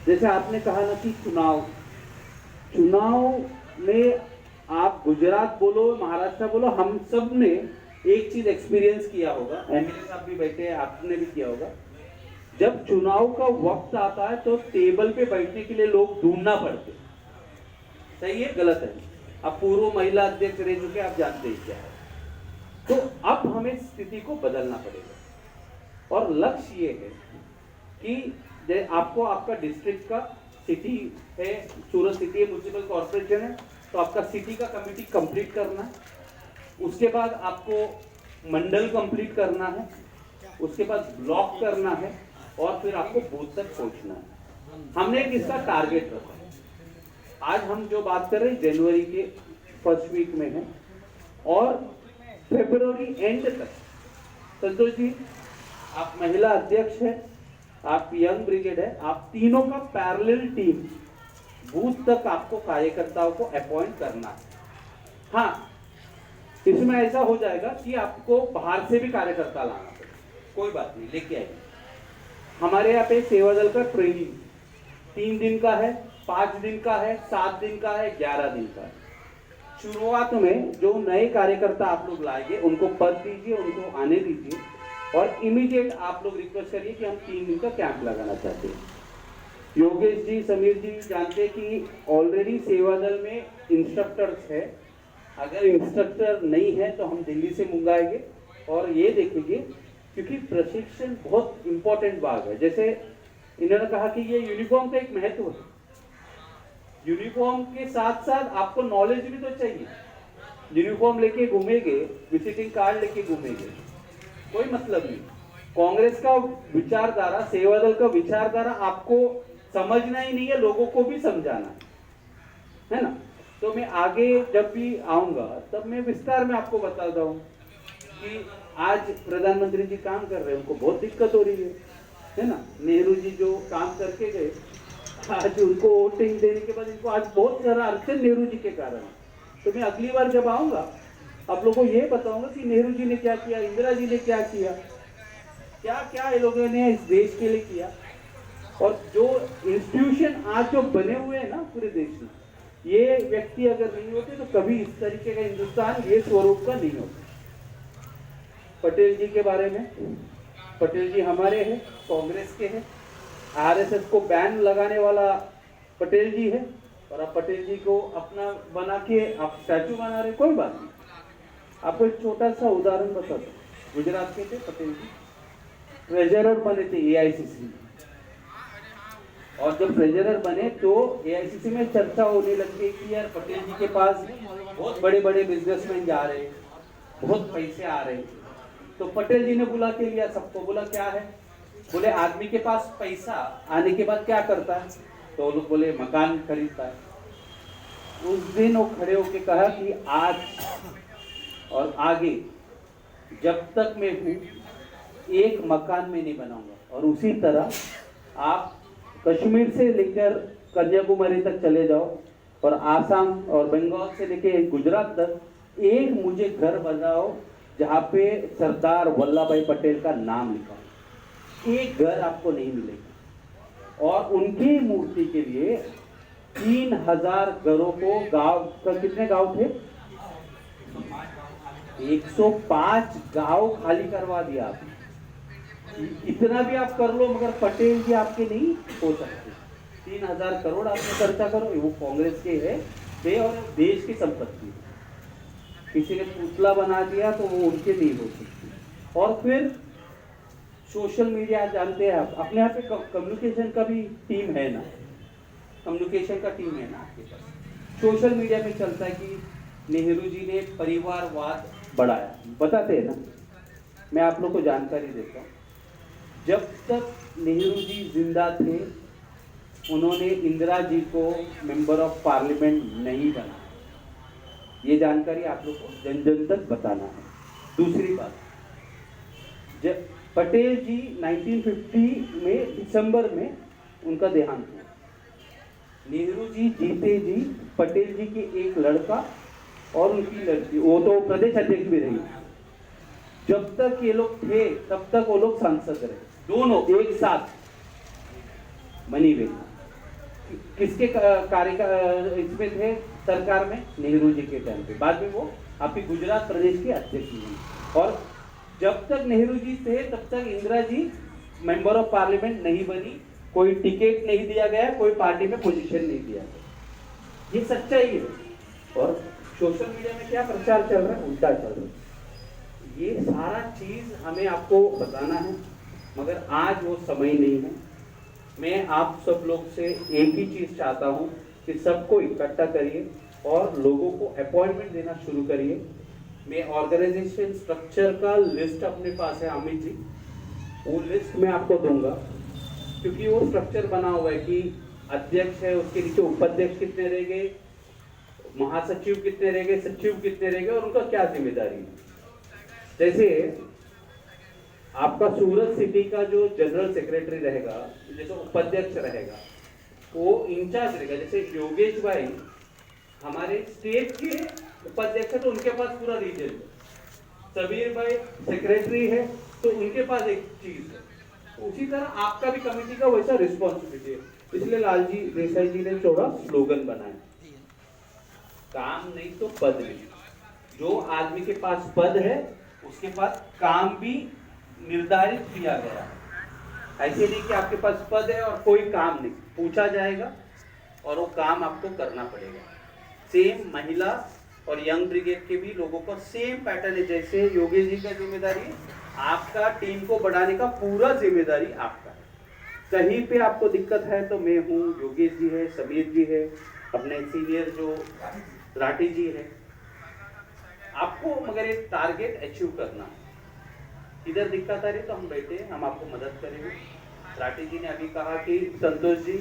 जैसे आपने कहा ना कि चुनाव में आप गुजरात बोलो महाराष्ट्र बोलो, हम सब ने एक चीज एक्सपीरियंस किया होगा, एमएलए साहब भी बैठे हैं, आपने भी किया होगा, जब चुनाव का वक्त आता है तो टेबल पे बैठने के लिए लोग ढूंढना पड़ते। सही है गलत है? अब पूर्व महिला अध्यक्ष रह चुके, आप जानते ही क्या है। तो अब हमें स्थिति को बदलना पड़ेगा और लक्ष्य ये है कि आपको आपका डिस्ट्रिक्ट का सिटी है, सूरत सिटी है, म्युनिसिपल कॉर्पोरेशन है, तो आपका सिटी का कमिटी कंप्लीट करना है। उसके बाद आपको मंडल कंप्लीट करना है, उसके बाद ब्लॉक करना है और फिर आपको बूथ तक पहुंचना है। हमने एक इसका टारगेट रखा है। आज हम जो बात कर रहे हैं जनवरी के फर्स्ट वीक में है और फरवरी एंड तक। संतोष जी, आप महिला अध्यक्ष हैं, आप यंग ब्रिगेड है, आप तीनों का पैरेलल टीम बूथ तक आपको कार्यकर्ताओं को अपॉइंट करना है। हाँ, इसमें ऐसा हो जाएगा कि आपको बाहर से भी कार्यकर्ता लाना पड़ेगा, कोई बात नहीं, लेके आइए। हमारे यहाँ पे सेवा दल का ट्रेनिंग 3 दिन का है, 5 दिन का है, 7 दिन का है, 11 दिन का है। शुरुआत में जो नए कार्यकर्ता आप लोग लाएंगे उनको पद दीजिए, उनको आने दीजिए और इमीडिएट आप लोग रिक्वेस्ट करिए कि हम 3 दिन का कैंप लगाना चाहते हैं। योगेश जी, समीर जी जानते हैं कि ऑलरेडी सेवा दल में इंस्ट्रक्टर्स है। अगर इंस्ट्रक्टर नहीं है तो हम दिल्ली से मंगाएंगे और ये देखेंगे, क्योंकि प्रशिक्षण बहुत इंपॉर्टेंट भाग है। जैसे इन्होंने कहा कि ये यूनिफॉर्म का एक महत्व है, यूनिफॉर्म के साथ साथ आपको नॉलेज भी तो चाहिए। यूनिफॉर्म लेके घूमेंगे, विजिटिंग कार्ड लेके घूमेंगे, कोई मतलब नहीं। कांग्रेस का विचारधारा, सेवा दल का विचारधारा आपको समझना ही नहीं है, लोगों को भी समझाना है ना। तो मैं आगे जब भी आऊंगा तब मैं विस्तार में आपको बताता हूँ कि आज प्रधानमंत्री जी काम कर रहे हैं, उनको बहुत दिक्कत हो रही है ना। नेहरू जी जो काम करके गए, आज उनको वोटिंग देने के बाद इनको आज बहुत सारा अड़चन नेहरू जी के कारण। तो मैं अगली बार जब आऊंगा आप लोगों को ये बताऊंगा कि नेहरू जी ने क्या किया, इंदिरा जी ने क्या किया, क्या क्या ये लोगों ने इस देश के लिए किया। और जो इंस्टीट्यूशन आज जो बने हुए हैं ना पूरे देश में, ये व्यक्ति अगर नहीं होते तो कभी इस तरीके का हिंदुस्तान ये स्वरूप का नहीं होता। पटेल जी के बारे में, पटेल जी हमारे हैं, कांग्रेस के हैं, आरएसएस को बैन लगाने वाला पटेल जी है और आप पटेल जी को अपना बना के आप स्टैचू बना रहे, कोई बात नहीं। आपको एक छोटा सा उदाहरण बताता हूँ। गुजरात के थे पटेल जी, ट्रेजरर बने थे एआईसीसी, और जब ट्रेजरर बने तो एआईसीसी में चर्चा होने लगी कि यार पटेल जी के पास बहुत बड़े बड़े बिजनेसमैन जा रहे, बहुत पैसे आ रहे। तो पटेल जी ने बुला के लिया सबको, बोला क्या है, बोले आदमी के पास पैसा आने के बाद क्या करता है, तो लोग बोले मकान खरीदता है। उस दिन वो खड़े होके कहा कि आज और आगे जब तक मैं हूँ एक मकान में नहीं बनाऊंगा। और उसी तरह आप कश्मीर से लेकर कन्याकुमारी तक चले जाओ और आसाम और बंगाल से लेकर गुजरात तक एक मुझे घर बनाओ जहाँ पे सरदार वल्लभ भाई पटेल का नाम लिखा हो, एक घर आपको नहीं मिलेगा। और उनकी मूर्ति के लिए 3000 घरों को, गांव का कितने गांव थे, 105 गांव खाली करवा दिया आपने। इतना भी आप कर लो मगर पटेल जी आपके नहीं हो सकते। 3000 करोड़ आपने खर्चा करो, वो कांग्रेस के है और देश की संपत्ति। किसी ने पुतला बना दिया तो वो उनके नहीं हो सकती। और फिर सोशल मीडिया जानते हैं आप, अपने यहाँ पे कम्युनिकेशन का भी टीम है ना, कम्युनिकेशन का टीम है ना आपके पास। सोशल मीडिया में चलता है कि नेहरू जी ने परिवारवाद बढ़ाया, बताते हैं ना। मैं आप लोग को जानकारी देता हूँ, जब तक नेहरू जी जिंदा थे उन्होंने इंदिरा जी को मेंबर ऑफ पार्लियामेंट नहीं बनाया। ये जानकारी आप लोग को जन जन तक बताना है। दूसरी बात, जब पटेल जी 1950 में दिसंबर में उनका देहांत हुआ, नेहरू जी जीते जी पटेल जी के एक लड़का और उनकी लड़की, वो तो प्रदेश अध्यक्ष भी रही, जब तक ये लोग थे तब तक वो लोग सांसद रहे, दोनों एक साथ मनी वे। किसके इसमें थे सरकार में? नेहरू जी के टाइम पे। बाद में वो आपकी गुजरात प्रदेश के अध्यक्ष हुए और जब तक नेहरू जी थे तब तक Indira ji member of parliament नहीं बनी, कोई टिकट नहीं दिया गया, कोई पार्टी में पोजीशन नहीं दिया गया। ये सच्चाई है। और सोशल मीडिया में क्या प्रचार चल रहा है? उल्टा चल रहा है। ये सारा चीज हमें आपको बताना है, मगर आज वो समय नहीं है। मैं आप सब लोग से एक ही चीज चाहता हूँ कि सबको इकट्ठा करिए और लोगों को अपॉइंटमेंट देना शुरू करिए। मैं ऑर्गेनाइजेशन स्ट्रक्चर का लिस्ट अपने पास है अमित जी, वो लिस्ट मैं आपको दूंगा, क्योंकि वो स्ट्रक्चर बना हुआ है कि अध्यक्ष है, उसके नीचे उपाध्यक्ष कितने रह गए, महासचिव कितने रह गए, सचिव कितने रह गए और उनका क्या जिम्मेदारी है। जैसे आपका सूरत सिटी का जो जनरल सेक्रेटरी रहेगा, जैसे उपाध्यक्ष रहेगा, वो इंचार्ज रहेगा। जैसे योगेश भाई हमारे स्टेट के उपाध्यक्ष है तो उनके पास पूरा रीजन है, सबीर भाई सेक्रेटरी है तो उनके पास एक चीज है। उसी तरह आपका भी कमेटी का वैसा रिस्पॉन्सिबिलिटी है। इसलिए लालजी देसाई जी ने थोड़ा स्लोगन बनाया, काम नहीं तो पद नहीं। जो आदमी के पास पद है उसके पास काम भी निर्धारित किया गया है। ऐसे नहीं कि आपके पास पद है और कोई काम नहीं, पूछा जाएगा और वो काम आपको करना पड़ेगा। सेम महिला और यंग ब्रिगेड के भी लोगों का सेम पैटर्न है। जैसे योगेश जी का जिम्मेदारी है, आपका टीम को बढ़ाने का पूरा जिम्मेदारी आपका है। कहीं पे आपको दिक्कत है तो मैं हूँ, योगेश जी है, समीर जी है, अपने सीनियर जो राठी जी है। आपको मगर एक टारगेट अचीव करना है। इधर दिक्कत आ रही तो हम बैठे, हम आपको मदद करेंगे। राठी जी ने अभी कहा कि संतोष जी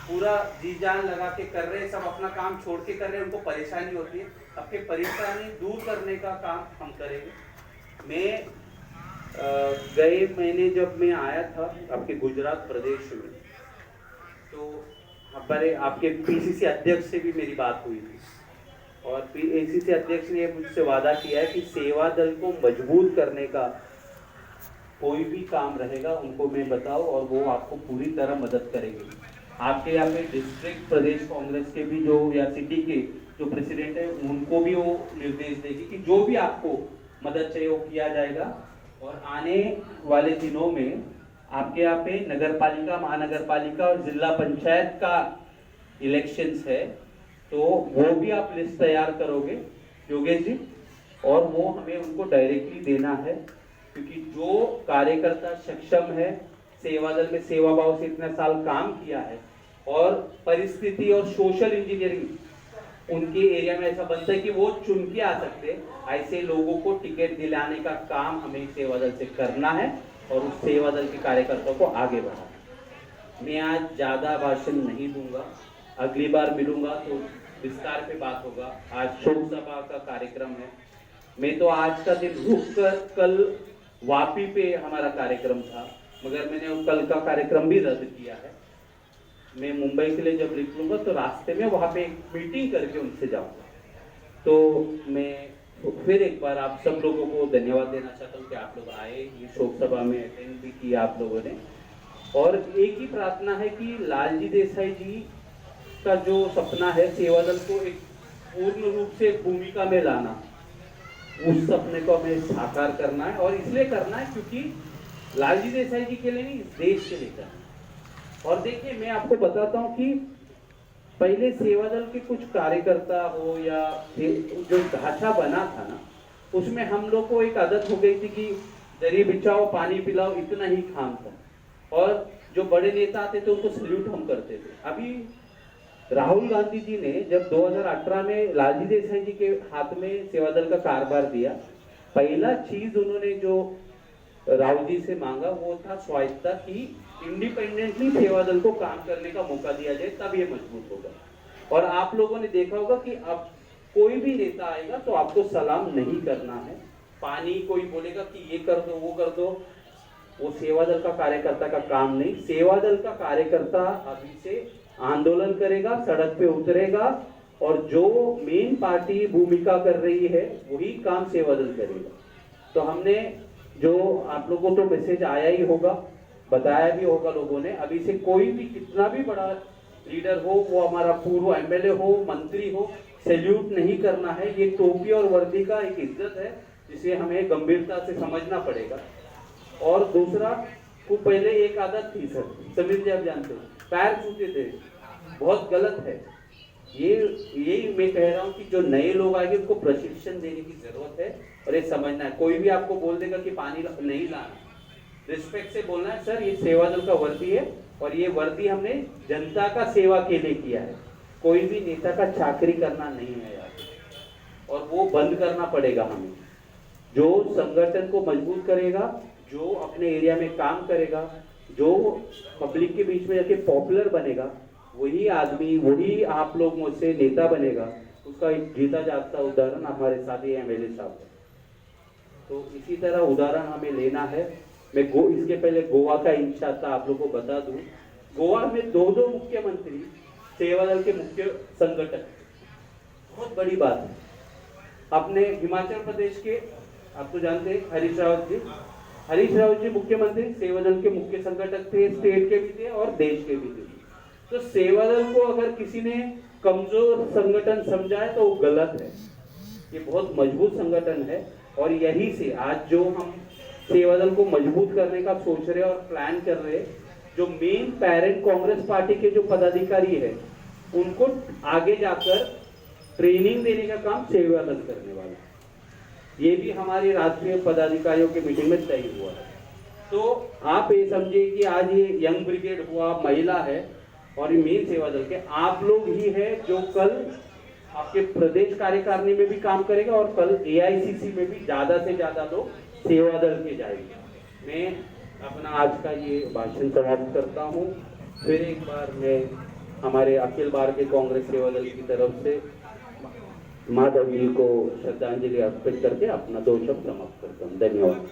पूरा जी जान लगा के कर रहे हैं, सब अपना काम छोड़ के कर रहे हैं, उनको परेशानी होती है, आपके परेशानी दूर करने का काम हम करेंगे। मैं गए महीने जब मैं आया था आपके गुजरात प्रदेश में, तो हमारे आपके पीसीसी अध्यक्ष से भी मेरी बात हुई थी और पीसीसी अध्यक्ष ने मुझसे वादा किया है कि सेवा दल को मजबूत करने का कोई भी काम रहेगा उनको मैं बताऊं और वो आपको पूरी तरह मदद करेंगे। आपके यहाँ पे डिस्ट्रिक्ट प्रदेश कांग्रेस के भी जो या सिटी के जो प्रेसिडेंट है उनको भी वो निर्देश देगी कि जो भी आपको मदद चाहिए वो किया जाएगा। और आने वाले दिनों में आपके यहाँ पे नगर पालिका, महानगर पालिका और जिला पंचायत का इलेक्शंस है, तो वो भी आप लिस्ट तैयार करोगे योगेश जी, और वो हमें उनको डायरेक्टली देना है, क्योंकि जो कार्यकर्ता सक्षम है, सेवा दल में सेवा भाव से इतने साल काम किया है और परिस्थिति और सोशल इंजीनियरिंग उनके एरिया में ऐसा बनता है कि वो चुन के आ सकते, ऐसे लोगों को टिकट दिलाने का काम हमें सेवा दल से करना है और उस सेवा दल के कार्यकर्ताओं को आगे बढ़ाना। मैं आज ज्यादा भाषण नहीं दूंगा, अगली बार मिलूंगा तो विस्तार पे बात होगा। आज शोक सभा का कार्यक्रम है, मैं तो आज का दिन रुक कर कल वापी पे हमारा कार्यक्रम था, मगर मैंने वो कल का कार्यक्रम भी रद्द किया है। मैं मुंबई के लिए जब निकलूंगा तो रास्ते में वहां पे एक मीटिंग करके उनसे जाऊंगा। तो मैं फिर एक बार आप सब लोगों को धन्यवाद देना चाहता हूँ कि आप लोग आए, ये शोक सभा में अटेंड भी किया आप लोगों ने। और एक ही प्रार्थना है कि लालजी देसाई जी का जो सपना है सेवा दल को एक पूर्ण रूप से भूमिका में लाना, उस सपने को हमें साकार करना है। और इसलिए करना है क्योंकि लालजी देसाई जी के लिए नहीं, इस देश के लिए करना है। और देखिए मैं आपको बताता हूँ कि पहले सेवा दल के कुछ कार्यकर्ता हो या जो ढांचा बना था ना, उसमें हम लोग को एक आदत हो गई थी कि दरी बिछाओ, पानी पिलाओ, इतना ही काम था। और जो बड़े नेता आते थे उनको सल्यूट हम करते थे। अभी राहुल गांधी जी ने जब 2018 में लालजी देसाई जी के हाथ में सेवा दल का कारभार दिया, पहला चीज उन्होंने जो राहुल जी से मांगा वो था स्वायत्तता, की इंडिपेंडेंटली सेवा दल को काम करने का मौका दिया जाए, तब ये मजबूत होगा। और आप लोगों ने देखा होगा कि अब कोई भी नेता आएगा तो आपको सलाम नहीं करना है, पानी कोई बोलेगा कि ये कर दो वो कर दो, वो सेवा दल का कार्यकर्ता का काम नहीं। सेवा दल का कार्यकर्ता अभी से आंदोलन करेगा, सड़क पे उतरेगा और जो मेन पार्टी भूमिका कर रही है वही काम सेवा दल करेगा। तो हमने जो आप लोगों को मैसेज आया ही होगा, बताया भी होगा लोगों ने, अभी से कोई भी कितना भी बड़ा लीडर हो, वो हमारा पूर्व एमएलए हो, मंत्री हो, सैल्यूट नहीं करना है। ये टोपी और वर्दी का एक इज्जत है जिसे हमें गंभीरता से समझना पड़ेगा। और दूसरा, को पहले एक आदत थी सर, समीर जी आप जानते हो, पैर छूते थे, बहुत गलत है। यही मैं कह रहा हूँ कि जो नए लोग आएंगे उनको प्रशिक्षण देने की जरूरत है और ये समझना है। कोई भी आपको बोल देगा कि पानी नहीं लाना, रिस्पेक्ट से बोलना है, सर ये सेवा दल का वर्दी है और ये वर्दी हमने जनता का सेवा के लिए किया है, कोई भी नेता का चाकरी करना नहीं है यार। और वो बंद करना पड़ेगा हमें। जो संगठन को मजबूत करेगा, जो अपने एरिया में काम करेगा, जो पब्लिक के बीच में जाके पॉपुलर बनेगा, वही आदमी, वही आप लोग मुझसे नेता बनेगा। उसका एक जीता जागता उदाहरण हमारे साथ ही एमएलए साहब है। तो इसी तरह उदाहरण हमें लेना है। मैं इसके पहले गोवा का इंचा था, आप लोग को बता दूं, गोवा में दो मुख्यमंत्री सेवा दल के मुख्य संगठक, बहुत बड़ी बात है। अपने हिमाचल प्रदेश के आप तो जानते हैं हरीश रावत जी मुख्यमंत्री सेवा दल के मुख्य संगठक थे, स्टेट के भी थे और देश के भी थे। तो सेवा दल को अगर किसी ने कमजोर संगठन समझा है तो वो गलत है। ये बहुत मजबूत संगठन है और यही से आज जो हम सेवा दल को मजबूत करने का सोच रहे और प्लान कर रहे, जो मेन पेरेंट कांग्रेस पार्टी के जो पदाधिकारी है उनको आगे जाकर ट्रेनिंग देने का काम सेवा दल करने वाला, ये भी हमारे राष्ट्रीय पदाधिकारियों के मीटिंग में तय हुआ है। तो आप ये समझिए कि आज ये यंग ब्रिगेड हुआ, महिला है और ये मेन सेवा दल के आप लोग ही है जो कल आपके प्रदेश कार्यकारिणी में भी काम करेगा और कल एआईसीसी में भी ज्यादा से ज्यादा लोग सेवा दल के जाएंगे। मैं अपना आज का ये भाषण समाप्त करता हूँ। फिर एक बार मैं हमारे अखिल भारतीय कांग्रेस सेवा दल की तरफ से माधव जी को श्रद्धांजलि अर्पित करके अपना 2 शब्द समाप्त करता हूँ। धन्यवाद।